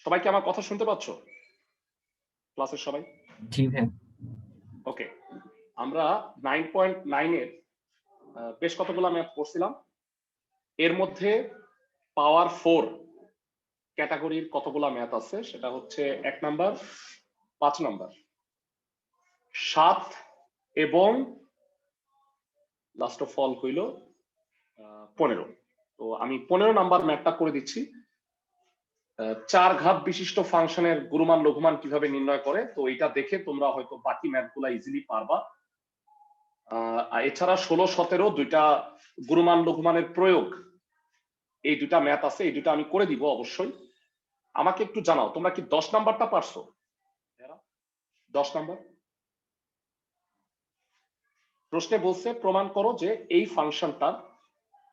সবাই কি আমার কথা শুনতে পাচ্ছ? ক্লাসের সবাই? জি ভাই। ওকে, আমরা 9.9 এর বেশ কতগুলো ম্যাথ পড়ছিলাম। এর মধ্যে পাওয়ার 4 ক্যাটাগরির কতগুলো ম্যাথ আছে সেটা হচ্ছে 1 নাম্বার, 5 নাম্বার, 7 এবং লাস্ট অফ অল হইল 15। তো আমি 15 নাম্বার ম্যাথটা করে দিচ্ছি। 4 ঘাত বিশিষ্ট ফাংশনের গুরুমান লঘুমান কিভাবে নির্ণয় করে, তো এটা দেখে তোমরা হয়তো বাকি ম্যাথগুলো ইজিলি পারবা। এছাড়া 16, 17 দুইটা গুরুমান লঘুমানের প্রয়োগ, এই দুটা ম্যাথ আছে, এই দুটা আমি করে দিব অবশ্যই। আমাকে একটু জানাও তোমরা কি 10 নাম্বারটা পারছো? 10 নাম্বার প্রশ্নে বলছে প্রমাণ করো যে এই ফাংশনটার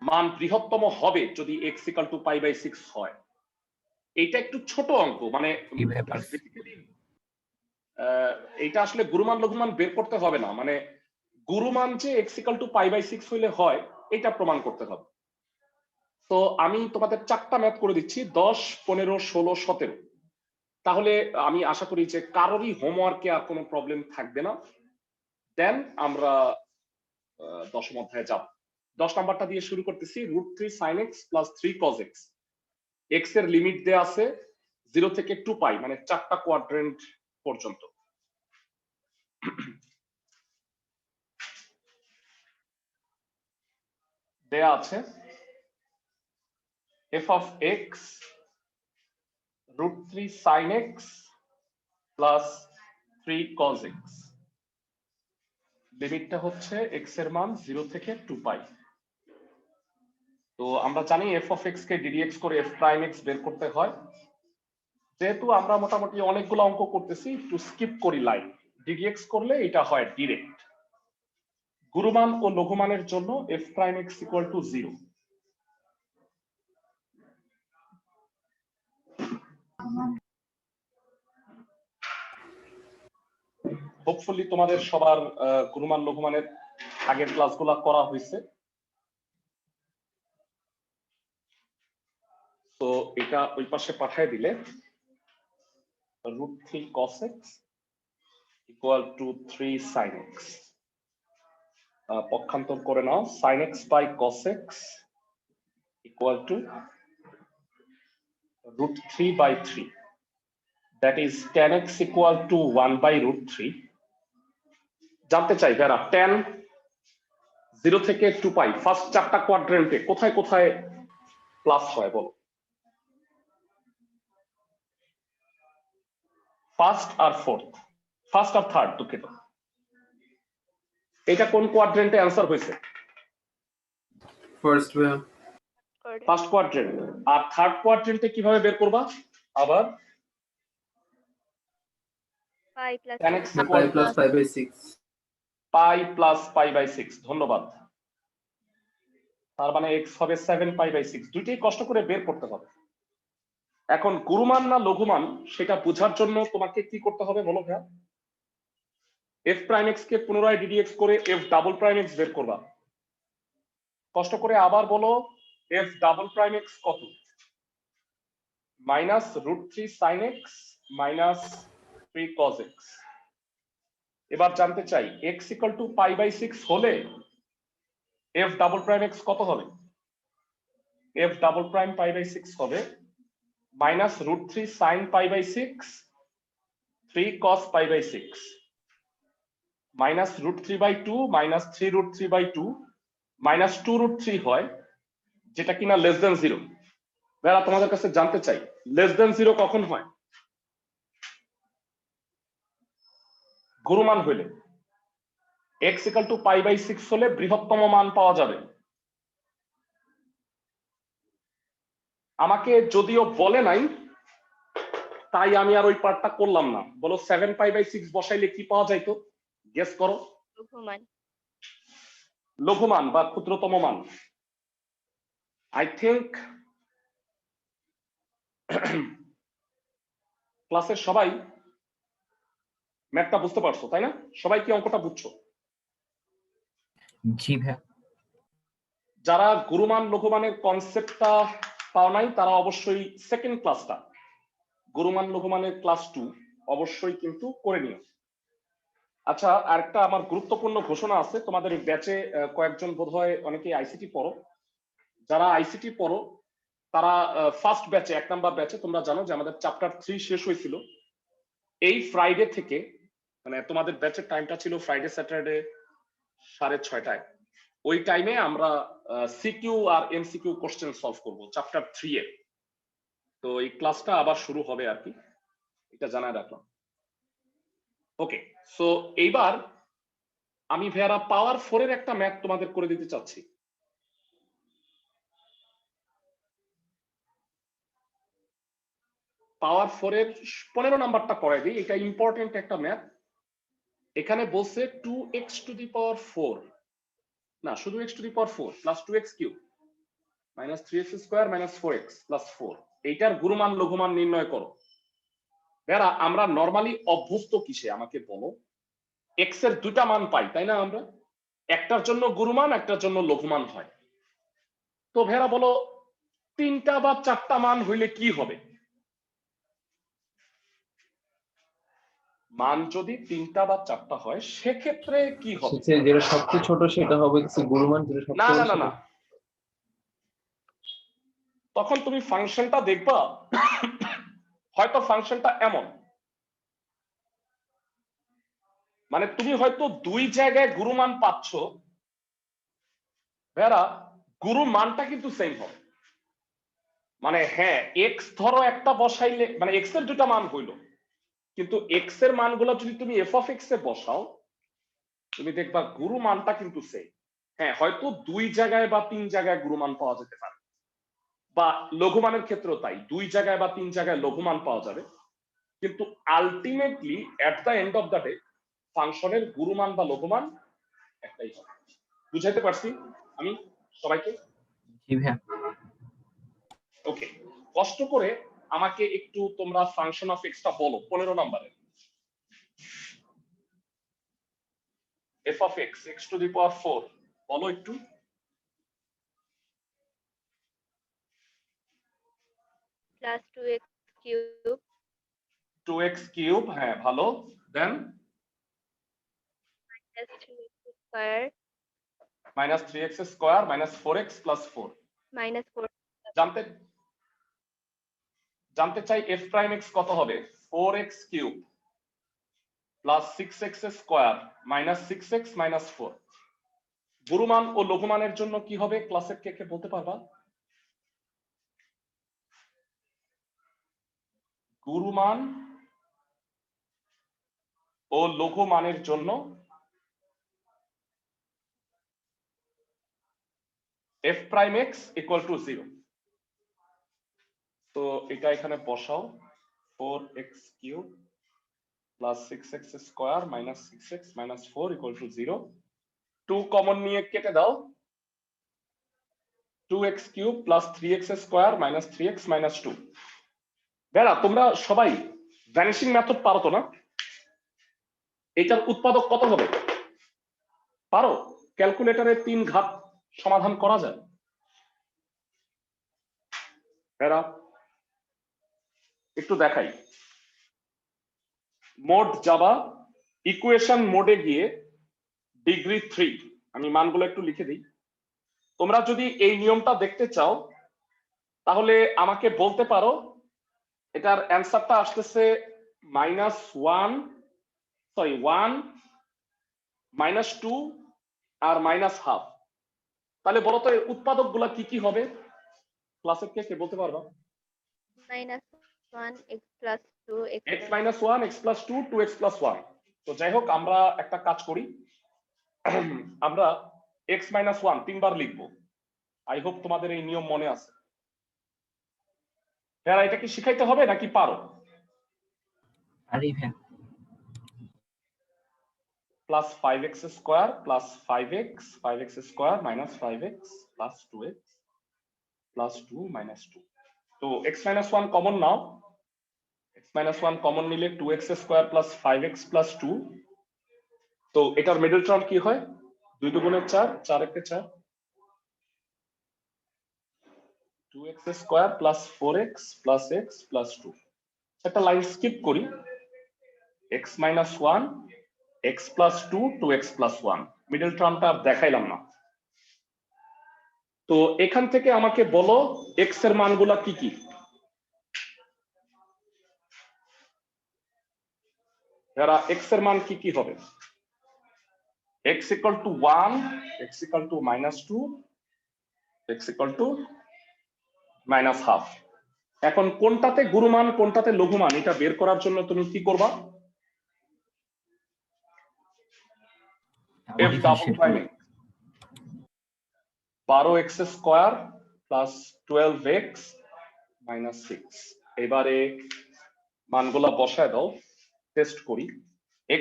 মান বৃহত্তম হবে যদি x = π/6 হয়। এইটা একটু ছোট অঙ্ক, মানে এইটা আসলে গুরুমান লঘুমান বের করতে হবে না, মানে গুরুমান যে x = π/6 হইলে হয় এটা প্রমাণ করতে হবে। তো আমি তোমাদের 4টা ম্যাথ করে দিচ্ছি, 10, 15, 16, 17। তাহলে আমি আশা করি যে কারোরই হোমওয়ার্কে আর কোনো প্রবলেম থাকবে না। দেন আমরা 10ম অধ্যায়ে যাব। 10 নাম্বারটা দিয়ে শুরু করতেছি। √3 sin x + 3 cos x। x এর লিমিট দেয়া আছে 0 থেকে 2π, মানে 4টা কোয়াড্রেন্ট পর্যন্ত। দেয়া আছে f of x √3 sin x + 3 cos x। লিমিটটা হচ্ছে x এর মান 0 থেকে 2π। তো আমরা জানি f of x K ddx করে f prime x বের করতে হয়। যেহেতু আমরা মোটামুটি অনেকগুলো অঙ্ক করতেছি, একটু স্কিপ করি লাইন। ddx করলে এটা হয় ডিরেক্ট। গুরুমান ও লঘুমানের জন্য f prime x = 0। হোপফুলি তোমাদের সবার গুরুমান লঘুমানের আগের ক্লাসগুলো করা হয়েছে। তো এটা ওই পাশে পাঠিয়ে দিলে √3 cos x = 3 sin x। পক্ষান্তর করে নাও, sin x / cos x = √3/3। that is tan x = 1/√3। জানতে চাই যারা tan 0 থেকে 2π ফার্স্ট 4টা কোয়াড্রেন্টে কোথায় কোথায় প্লাস হয় বলো? ফার্স্ট আর ফোর্থ, ফার্স্ট আর থার্ড, দুঃখিত। এটা কোন কোয়াড্রেন্টে অ্যান্সার হয়েছে? First way, first quadrant. আর থার্ড কোয়াড্রেন্টে কিভাবে বের করবা? আবার tan x = π + π/6। π + π/6। ধন্যবাদ। তার মানে x হবে 7π/6। দুইটাই কষ্ট করে বের করতে হবে। এখন গুরুমান না লঘুমান সেটা বোঝার জন্য তোমাকে কি করতে হবে বলো ভাইয়া? f prime x কে পুনরায় ddx করে f double prime x বের করবা। কষ্ট করে আবার বলো, f double prime x কত? -√3 sin x - 3 cos x। এবার জানতে চাই x = π/6 হলে f double prime x কত হবে? f double prime π/6 হবে -√3 sin π/6 3 cos π/6 -√3/2 -3√3/2 -2√3 হয়, যেটা কিনা লেস দেন 0। ভাইয়া তোমাদের কাছে জানতে চাই লেস দেন 0 কখন হয়? গুরুমান হইলে। x = π/6 হলে বৃহত্তম মান পাওয়া যাবে। আমাকে যদিও বলে নাই, তাই আমি আর ওই পার্টটা করলাম না। বলো 7π/6 বসাইলে কি পাওয়া যাইতো? গেস করো। লঘুমান। লঘুমান বা ক্ষুদ্রতম মান। আই থিংক ক্লাসের সবাই ম্যাথটা বুঝতে পারছো, তাই না? সবাই কি অঙ্কটা বুঝছো? জি ভাই। যারা গুরুমান লঘুমানের কনসেপ্টটা পাও নাই তারা অবশ্যই সেকেন্ড ক্লাসটা গুরুমান লঘুমানের ক্লাস 2 অবশ্যই কিন্তু করে নিও। আচ্ছা, আরেকটা আমার গুরুত্বপূর্ণ ঘোষণা আছে। তোমাদের ব্যাচে কয়েকজন বোধহয় অনেকেই আইসিটি পড়ো। যারা আইসিটি পড়ো তারা ফার্স্ট ব্যাচে, 1 নাম্বার ব্যাচে তোমরা জানো যে আমাদের চ্যাপ্টার 3 শেষ হয়েছিল এই ফ্রাইডে থেকে। মানে তোমাদের ব্যাচের টাইমটা ছিল ফ্রাইডে স্যাটারডে 6:30টায়। ওই টাইমে আমরা সিকিউ আর এমসিকিউ কোশ্চেন সলভ করব চ্যাপ্টার 3 এর। তো এই ক্লাসটা আবার শুরু হবে আর কি, এটা জানায় রাখলাম। ওকে, সো এইবার আমি ভাইয়ারা পাওয়ার 4 এর একটা ম্যাথ তোমাদের করে দিতে চাচ্ছি। পাওয়ার 4 এর 15 নাম্বারটা করাই দিই, এটা ইম্পর্টেন্ট একটা ম্যাথ। এখানে বলছে 2x টু দি পাওয়ার 4, না শুধু x two the power 4 plus 2x cube minus 3x square minus 4x plus 4, এইটার গুরুমান লঘুমান নির্ণয় করো। ভাইয়ারা আমরা নরমালি অভ্যস্ত কিসে আমাকে বলো? x এর দুইটা মান পাই তাই না, আমরা একটার জন্য গুরুমান একটার জন্য লঘুমান হয়। তো ভাইয়ারা বলো 3টা বা 4টা মান হইলে কি হবে? মান যদি 3টা বা 4টা হয় সেক্ষেত্রে কি হবে? যেটা সবচেয়ে ছোট সেটা হবে কিছু গুরুমান, যেটা না সবচেয়ে না বড় না না, তখন তুমি ফাংশনটা দেখবা হয়তো ফাংশনটা এমন, মানে তুমি হয়তো দুই জায়গায় গুরুমান পাচ্ছ, ভেরা গুরু মানটা কিন্তু সেম হবে। মানে হ্যাঁ এক্স ধরো একটা বসাইলে, মানে এক্স এর দুটা মান হইলো, কিন্তু এক্স এর মানগুলো যদি তুমি এফ অফ এক্স এ বসাও তুমি দেখবা গুরু মানটা কিন্তু সেম। হ্যাঁ হয়তো দুই জায়গায় বা 3 জায়গায় গুরুমান পাওয়া যেতে পারে, বা লঘুমানের ক্ষেত্রেও তাই, 2 জায়গায় বা 3 জায়গায় লঘুমান পাওয়া যাবে, কিন্তু ultimately at the end of the day ফাংশনের গুরুমান বা লঘুমান একটাই হবে। বুঝাইতে পারছি আমি সবাইকে? জি ভাইয়া। ওকে, কষ্ট করে আমাকে একটু তোমরা ফাংশন অফ এক্সটা বলো 15 নম্বরে। F of X X to the power 4 বলো একটু। Plus 2x cube 2x cube, হ্যাঁ ভালো, then plus 3x square minus 3x square minus 4x plus 4। Minus 4 জানতে জানতে চাই f প্রাইম x কত হবে? 4x cube plus 6x square minus 6x minus 4। গুরুমান ও লঘুমানের জন্য কি হবে ক্লাসের কে কে বলতে পারবা? গুরুমান ও লঘুমানের জন্য f prime x equal to 0। তো এটা এখানে বসাও, 4x cube plus 6x square minus 6x minus 4 equal to 0। 2 common নিয়ে কেটে দাও, 2x cube plus 3x square minus 3x minus 2। বেড়া তোমরা সবাই ভ্যানিশিং মেথড পারো তো না? এটার উৎপাদক কত হবে পারো? ক্যালকুলেটরে 3 ঘাত সমাধান করা যায়। বেড়া একটু দেখাই, মোড যাবা ইকুয়েশন মোডে গিয়ে ডিগ্রি 3, আমি মানগুলো একটু লিখে দিই। তোমরা যদি এই নিয়মটা দেখতে চাও তাহলে আমাকে বলতে পারো এটার অ্যান্সারটা আসতেছে -1 সরি 1 -2 আর -1/2। তাহলে বলো তো উৎপাদক গুলা কি কি হবে? ক্লাসের কে কে বলতে পারবা? -1 x plus 2 x x - 1 x + 2 2x + 1। তো যাই হোক আমরা একটা কাজ করি, আমরা x - 1 3বার লিখবো। আই হোপ তোমাদের এই নিয়ম মনে আছে। হ্যাঁ এটা কি শিখাইতে হবে নাকি পারো? আরে ভাইয়া। Plus 5x square plus 5x square minus 5x plus 2x plus 2 minus 2। তো x - 1 কমন নাও, x - 1 কমন নিলে 2x square plus 5x plus 2। তো এটার মিডল টার্ম কি হয়? 2 দুগুণে 4, 4 একে 4, 2x square plus 4x plus x plus 2। একটা লাইন স্কিপ করি, x minus one X plus two two X plus one, middle টার্মটা দেখাইলাম না। তো এখান থেকে আমাকে বলো এক্স এর মানগুলা কি কি। যারা এক্স এর মান কি কি হবে? x equal to 1, x equal to minus 2, x equal to minus half। এখন কোনটাতে গুরুমান কোনটাতে লঘুমান এটা বের করার জন্য তুমি কি করবা? f double prime 12x square plus 12x minus 6। এবারে মানগুলা বসায় দাও, টেস্ট করি।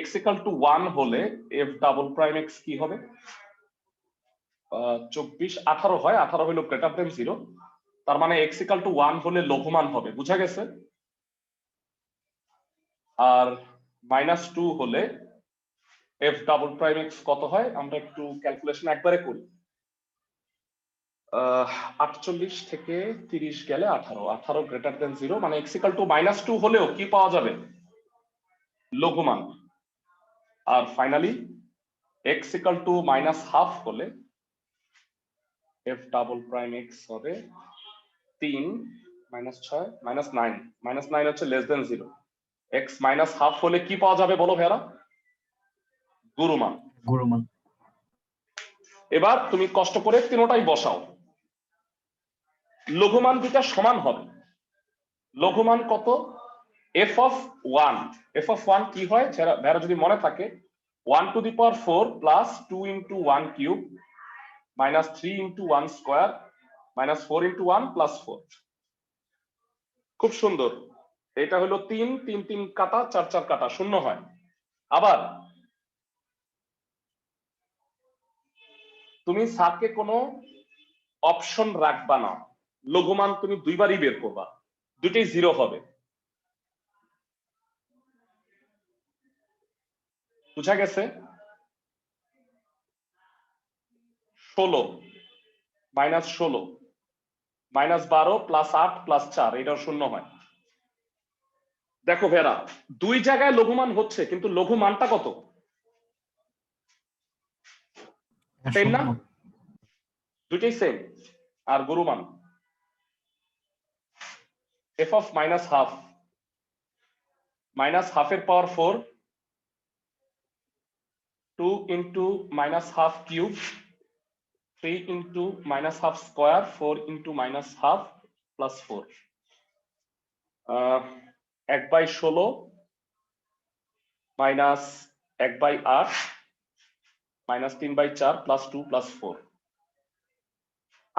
x equal to 1 হলে f ডাবল প্রাইম x কি হবে? 24 18 হয়, 18 হলো গ্রেটার দেন 0, তার মানে x equal to 1 হলে লঘুমান হবে, বুঝা গেছে? আর মাইনাস 2 হলে f ডাবল প্রাইম x কত হয়? আমরা একটু ক্যালকুলেশন একবারে করি। 48 থেকে 30 গেলে 18, 18 গ্রেটার দেন 0, মানে x equal to মাইনাস 2 হলেও কি পাওয়া যাবে? লঘুমান। আর finally x equal to minus half হলে f ডাবল প্রাইম x হবে 3 মাইনাস 6 মাইনাস 9, মাইনাস 9 হচ্ছে less than 0। x minus half হলে কি পাওয়া যাবে বলো ভাইরা? গুরুমান। গুরুমান। এবার তুমি কষ্ট করে তিনটাই বসাও। লঘুমান দুটা সমান হবে। লঘুমান কত? f of 1, f of 1 কি হয় ভাইরা যদি মনে থাকে, 1 to the power 4 plus 2 into 1 cube minus 3 into 1 square minus 4 into 1 plus 4। খুব সুন্দর। এটা হলো 3 3 3 কাটা, 4 4 কাটা, শূন্য হয়। আবার তুমি সাথে কোনো অপশন রাখবা না, লঘুমান তুমি দুইবারই বের করবা, দুটোই 0 হবে। বুঝা গেছে? 16 মাইনাস 16 মাইনাস 12 প্লাস 8 প্লাস 4, এটাও শূন্য হয়। দেখো ভেরা, দুই জায়গায় লঘুমান হচ্ছে কিন্তু লঘুমানটা কত? সেম না? দুইটাই সেম। আর গুরুমান f of minus half, minus হাফের power 4, 2 into minus half cube, 3 into minus half square, 4 into minus half plus 4। 1/16 minus 1/8 minus 3/4 plus 2 plus 4।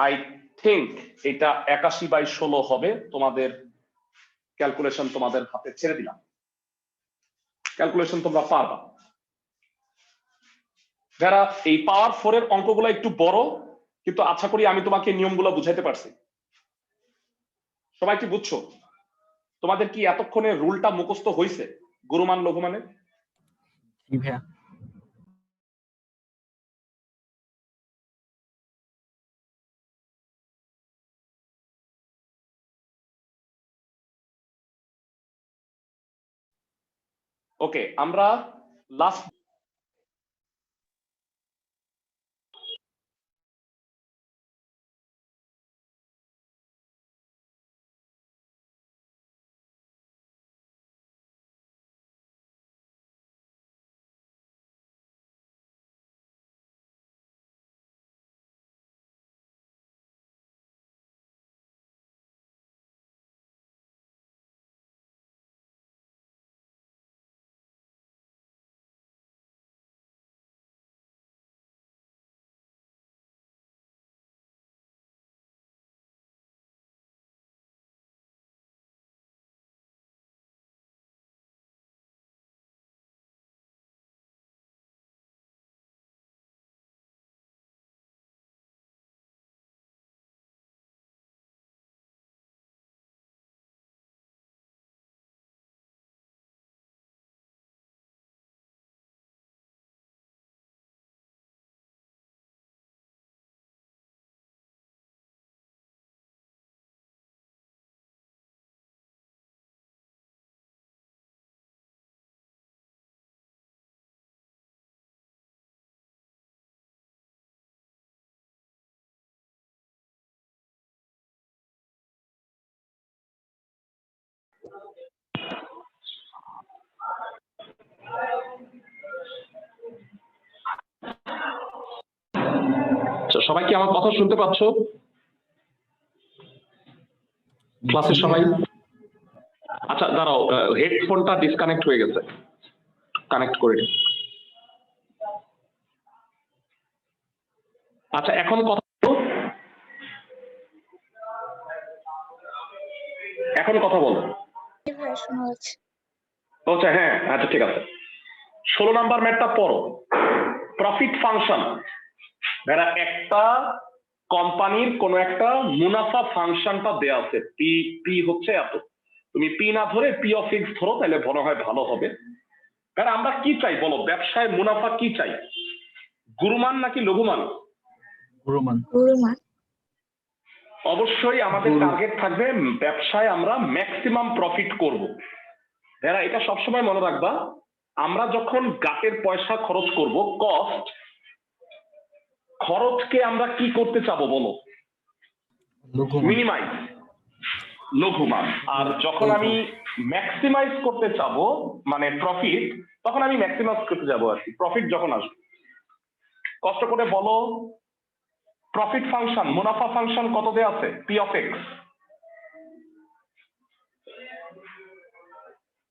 I think এটা 81/16 হবে। তোমাদের ক্যালকুলেশন তোমাদের হাতে ছেড়ে দিলাম, ক্যালকুলেশন তোমরা পারবা। যারা এই পাওয়ার 4 এর অঙ্কগুলো একটু বড়, কিন্তু আশা করি আমি তোমাকে নিয়মগুলো বুঝাইতে পারছি। সবাই কি বুঝছো? তোমাদের কি এতক্ষণে রুলটা মুখস্থ হয়েছে গুরুমান লঘুমানের? জি ভাইয়া। ওকে, আমরা লাস্ট সবাই কি আমার কথা শুনতে পাচ্ছ? ক্লাসের সবাই? আচ্ছা দাঁড়াও, হেডফোনটা ডিসকানেক্ট হয়ে গেছে, কানেক্ট করে নিই। আচ্ছা এখন কথা বলো, এখন কথা বলো। আচ্ছা হ্যাঁ, আচ্ছা ঠিক আছে। 16 নাম্বার ম্যাথটা পড়ো, প্রফিট ফাংশন। এরা একটা কোম্পানির কোন একটা মুনাফা ফাংশনটা দেয়া আছে, পি পি হচ্ছে এত, তুমি পি না ধরে পি অফ এক্স ধরো, তাহলে মনে হয় ভালো হবে। কারণ আমরা কি চাই বলো, ব্যবসায় মুনাফা কি চাই, গুরুমান নাকি লঘুমান? গুরুমান। অবশ্যই আমাদের টার্গেট থাকবে ব্যবসায় আমরা ম্যাক্সিমাম প্রফিট করব। এরা এটা সবসময় মনে রাখবা, আমরা যখন গাটের পয়সা খরচ করব, কস্ট, খরচকে আমরা কি করতে চাবো বলো, মিনিমাইজ, লঘুমান। আর যখন আমি ম্যাক্সিমাইজ করতে চাবো মানে প্রফিট, তখন আমি ম্যাক্সিমাইজ করতে যাবো আর কি, প্রফিট যখন আসবে। কষ্ট করে বলো, প্রফিট ফাংশন, মুনাফা ফাংশন কত দেয়া আছে? P of X.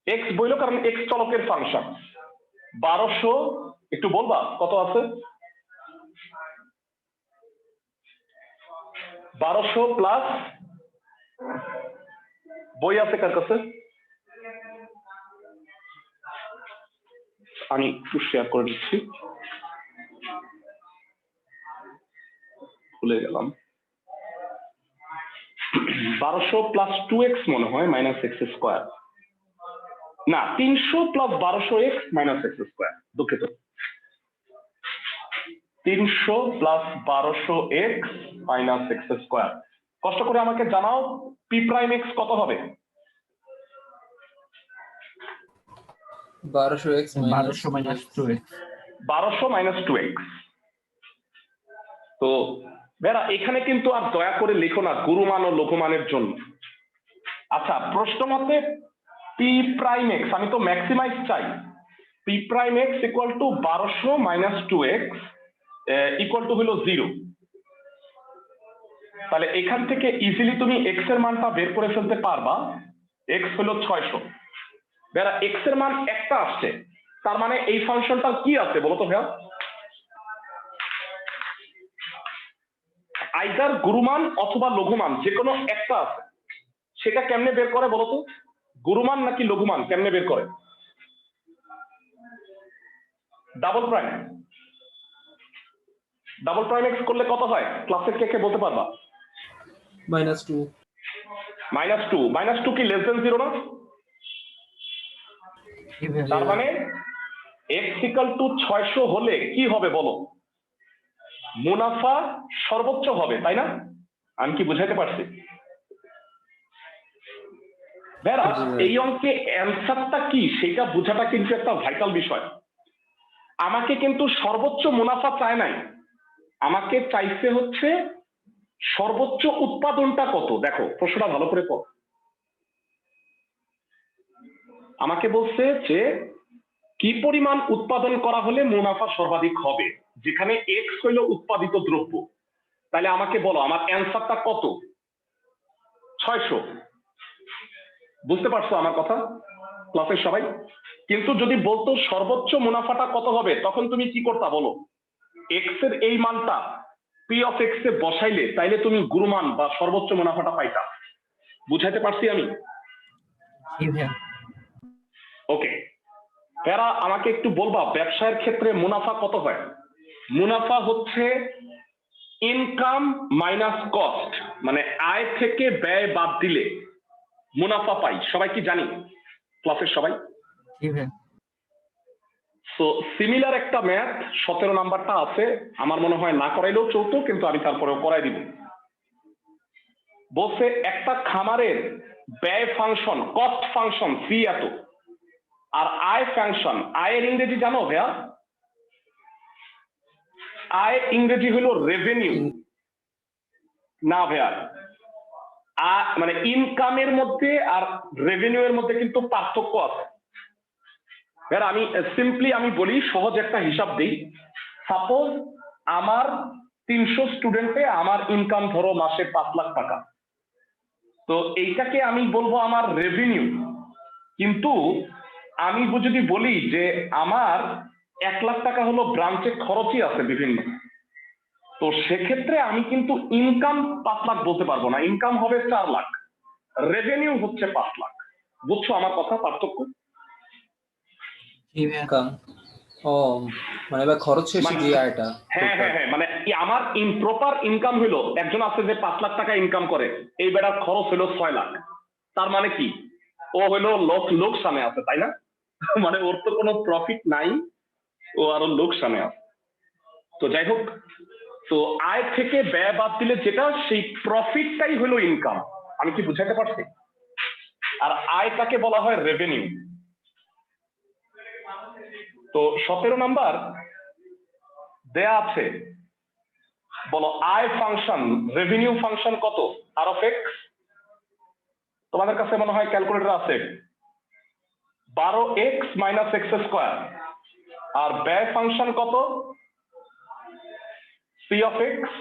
এক্স বইলো কারণ এক্স চলকের ফাংশন। 1200, একটু বলবা কত আছে? 1200 প্লাস, বই আছে কার কাছে? আমি একটু শেয়ার করে দিচ্ছি, ভুলে গেলাম। 1200 প্লাস 2x মনে হয় মাইনাস এক্স স্কোয়ার, না 300 plus 1200x minus x square, দুঃখিত। 300 plus 1200x minus x square. কষ্ট করে আমাকে জানাও পি প্রাইম এক্স কত হবে? 1200x minus 2x। 1200 minus 2x। তো বেরা এখানে কিন্তু আর দয়া করে লিখো না গুরুমান ও লঘুমানের জন্য। আচ্ছা প্রশ্ন মতে পি প্রাইম এক্স, আমি তো ম্যাক্সিমাইজ চাই, P prime x equal to 1200 minus 2x equal to হলো 0। তাহলে এখান থেকে ইজিলি তুমি এক্স এর মানটা বের করে ফেলতে পারবা, এক্স হলো 600। বেরা এক্স এর মান একটা আসছে, তার মানে এই ফাংশনটা কি আছে বলো তো ভাইয়া? আইদার গুরুমান অথবা লঘুমান, যে কোনো একটা আছে। সেটা কেমনে বের করে বলতো, গুরুমান নাকি লঘুমান কেমনে বের করে? Double prime, double prime x করলে কত হয় ক্লাসের কে কে বলতে পারবা? -2। -2 কি লেস দেন 0 না? তার মানে x ইকুয়াল টু 600 হলে কি হবে বলো, মুনাফা সর্বোচ্চ হবে, তাই না? আমি কি বুঝাইতে পারছি? বেরা এই অঙ্কে অ্যান্সারটা কি সেটা বোঝাটা কিন্তু একটা ভাইটাল বিষয়। আমাকে কিন্তু সর্বোচ্চ মুনাফা চায় নাই, আমাকে চাইছে হচ্ছে সর্বোচ্চ উৎপাদনটা কত। দেখো প্রশ্নটা ভালো করে পড়ো, আমাকে বলছে যে কি পরিমাণ উৎপাদন করা হলে মুনাফা সর্বাধিক হবে, যেখানে এক্স হইল উৎপাদিত দ্রব্য। তাহলে আমাকে বলো আমার অ্যান্সারটা কত? 600। বুঝতে পারছো আমার কথা ক্লাসের সবাই? কিন্তু যদি বলতো সর্বোচ্চ মুনাফাটা কত হবে, তখন তুমি কি করতা বলো? এক্স এর এই মানটা পি অফ এক্স এ বসাইলে তাইলে তুমি গুরুমান বা সর্বোচ্চ মুনাফাটা পাইতা। বুঝাইতে পারছি আমি? ওকে, এরা আমাকে একটু বলবা ব্যবসায়ের ক্ষেত্রে মুনাফা কত হয়? মুনাফা হচ্ছে ইনকাম মাইনাস কস্ট, মানে আয় থেকে ব্যয় বাদ দিলে মুনাফা পাই। সবাই কি জানি ক্লাসের সবাই? সো সিমিলার একটা ম্যাথ 17 নাম্বারটা আছে, আমার মনে হয় না করাইলেও চলতো, কিন্তু আমি তারপরেও করাই দিব। বলছে একটা খামারের ব্যয় ফাংশন, কস্ট ফাংশন সি এত, আর আয় ফাংশন, আয়ের ইংরেজি জানো ভাইয়া? আয় ইংরেজি হলো রেভিনিউ না ভাইয়া, মানে ইনকামের মধ্যে আর রেভিনিউ এর মধ্যে কিন্তু পার্থক্য আছে। ভাইয়া আমি সিম্পলি আমি বলি, সহজ একটা হিসাব দিই। সাপোজ আমার 300 স্টুডেন্টে আমার ইনকাম ধরো মাসে 5 লাখ টাকা, তো এইটাকে আমি বলবো আমার রেভিনিউ। কিন্তু আমি যদি বলি যে আমার 1 লাখ টাকা হলো ব্রাঞ্চে খরচই আছে বিভিন্ন, তো সেক্ষেত্রে আমি কিন্তু ইনকাম 5 লাখ বলতে পারবো না, ইনকাম হবে 4 লাখ, রেভিনিউ হচ্ছে 5 লাখ। বুঝছো আমার কথা পার্থক্য? ইনকাম, ও মানে এবার খরচ শেষে দিয়ে আয়টা। হ্যাঁ হ্যাঁ হ্যাঁ, মানে আমার ইমপ্রপার ইনকাম হলো, একজন আছে যে 5 লাখ টাকা ইনকাম করে, এই বেটার খরচ হলো 6 লাখ, তার মানে কি ও হলো লোকসানে আছে, তাই না? মানে ওর তো কোনো প্রফিট নাই, ও আরো লোকসানে আছে। তো যাই হোক, তো আয় থেকে ব্যয় বাদ দিলে যেটা সেই প্রফিটটাই হলো ইনকাম। আমি কি বুঝাতে পারছি? আর আয়টাকে বলা হয় রেভিনিউ। তো 17 নাম্বার দেয়া আছে, বলো আয় ফাংশন রেভিনিউ ফাংশন কত? আর অফ এক্স। তোমাদের কাছে মনে হয় ক্যালকুলেটর আছে। 12x minus x square. আর ব্যয় ফাংশন কত? C of x.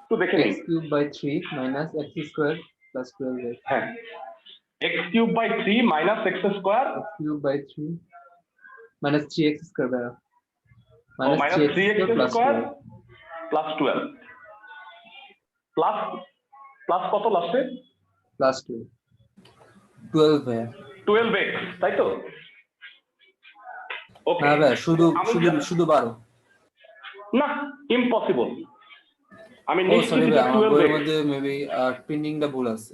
তো দেখে নিই। x cube by 3 minus x square plus 12x। হ্যাঁ, x cube by 3 minus x square x cube by 3 minus 3x square by minus 3x square plus 12 plus plus কত লাস্টে? plus 2 12 ভাই। 12x, তাই তো? ওকে, না ভাই, শুধু আমি শুধু শুধু 12। না, ইম্পসিবল। আমি ও সরি নিশ্চিত ভাই, আমার 12x। বইয়ের মধ্যে মেবি প্রিন্টিংটা ভুল আছে।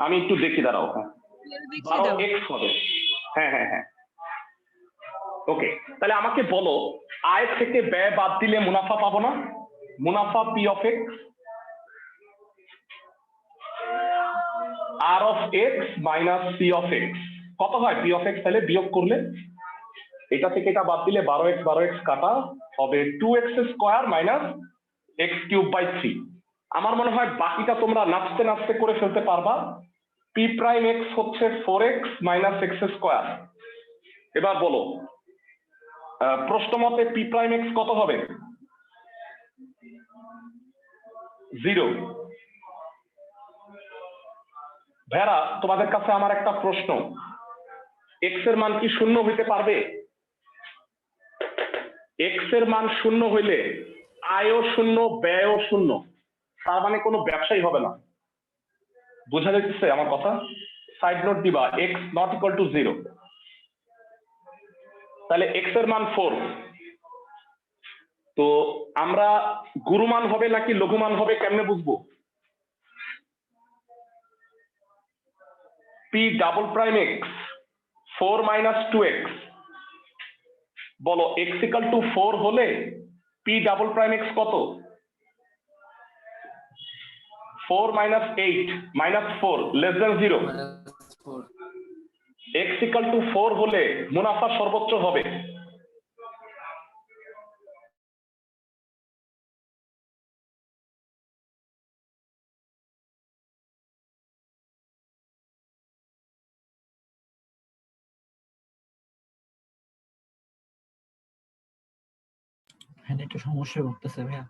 আমি একটু দেখি, দাঁড়াও। হ্যাঁ, 12x হবে। হ্যাঁ হ্যাঁ হ্যাঁ, ওকে। তাহলে আমাকে বলো আয় থেকে ব্যয় বাদ দিলে মুনাফা পাবো না? মুনাফা P of x R of x minus P of x কত হয়? পি অফ এক্স তাহলে বিয়োগ করলে এটা থেকে এটা বাদ দিলে 12x কাটা হবে 2x square minus x cube by 3। আমার মনে হয় বাকিটা তোমরা নাচতে নাচতে করে ফেলতে পারবা। পি প্রাইম এক্স হচ্ছে 4x মাইনাস এক্স স্কোয়ার। এবার বলো প্রশ্ন মতে পি প্রাইম এক্স কত হবে? 0। ভেড়া, তোমাদের কাছে আমার একটা প্রশ্ন, এক্স এর মান কি শূন্য হইতে পারবে? এক্স এর মান শূন্য হইলে আয়ও শূন্য, ব্যয়ও শূন্য, তার মানে কোনো ব্যবসায়ী হবে না। বোঝা যাচ্ছে আমার কথা? সাইড নোট দিবা, এক্স নট ইকুয়াল টু 0। তাহলে এক্স এর মান 4। তো আমরা গুরুমান হবে নাকি লঘুমান হবে কেমনে বুঝবো? P double prime x 4 minus 2x। বলো এক্স ইকাল টু 4 হলে পি ডাবল প্রাইম এক্স কত? 4 minus 8 minus 4 less than 0। X equal to 4 হলে মুনাফা সর্বোচ্চ হবে। হ্যাঁ, একটু সমস্যা করতেছে ভাইয়া।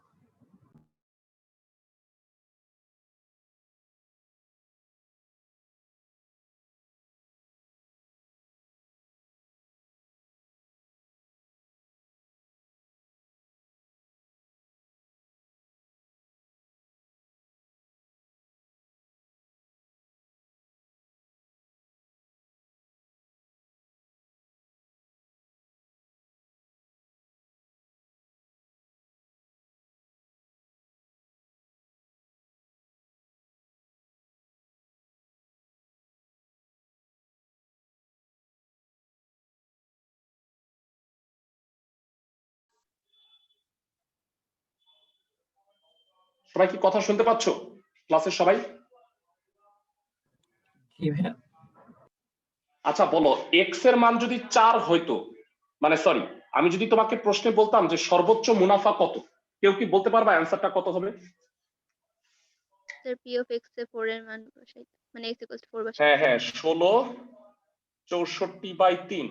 সবাই কি কথা শুনতে পাচ্ছ? ক্লাসের সবাই? কি ভাইয়া? আচ্ছা বলো, এক্স এর মান যদি 4 হইতো, মানে সরি, আমি যদি তোমাকে প্রশ্নে বলতাম যে সর্বোচ্চ মুনাফা কত, কেউ কি বলতে পারবা অ্যান্সারটা কত হবে? স্যার পি অফ এক্স এ 4 এর মান বসাইতে, মানে x = 4 বসাইতে। হ্যাঁ হ্যাঁ, 16 64/3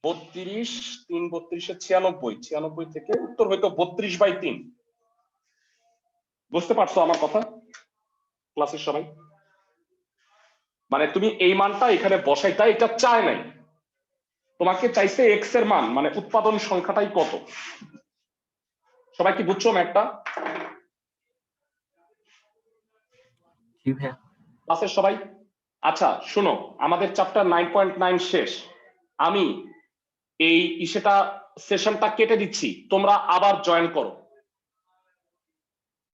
32 3 32 96 96 থেকে উত্তর হয়তো 32/3। বুঝতে পারছো আমার কথা ক্লাসের সবাই? মানে তুমি এই মানটা এখানে বসাইতা, এটা চায় নাই, তোমাকে চাইছে এক্স এর মান, মানে উৎপাদন সংখ্যাটাই কত। সবাই কি বুঝছো ম্যাথটা? জি ভাইয়া। ক্লাসের সবাই? আচ্ছা শোনো, আমাদের চ্যাপ্টার 9.9 শেষ। আমি এই সেশনটা কেটে দিচ্ছি, তোমরা আবার জয়েন করো।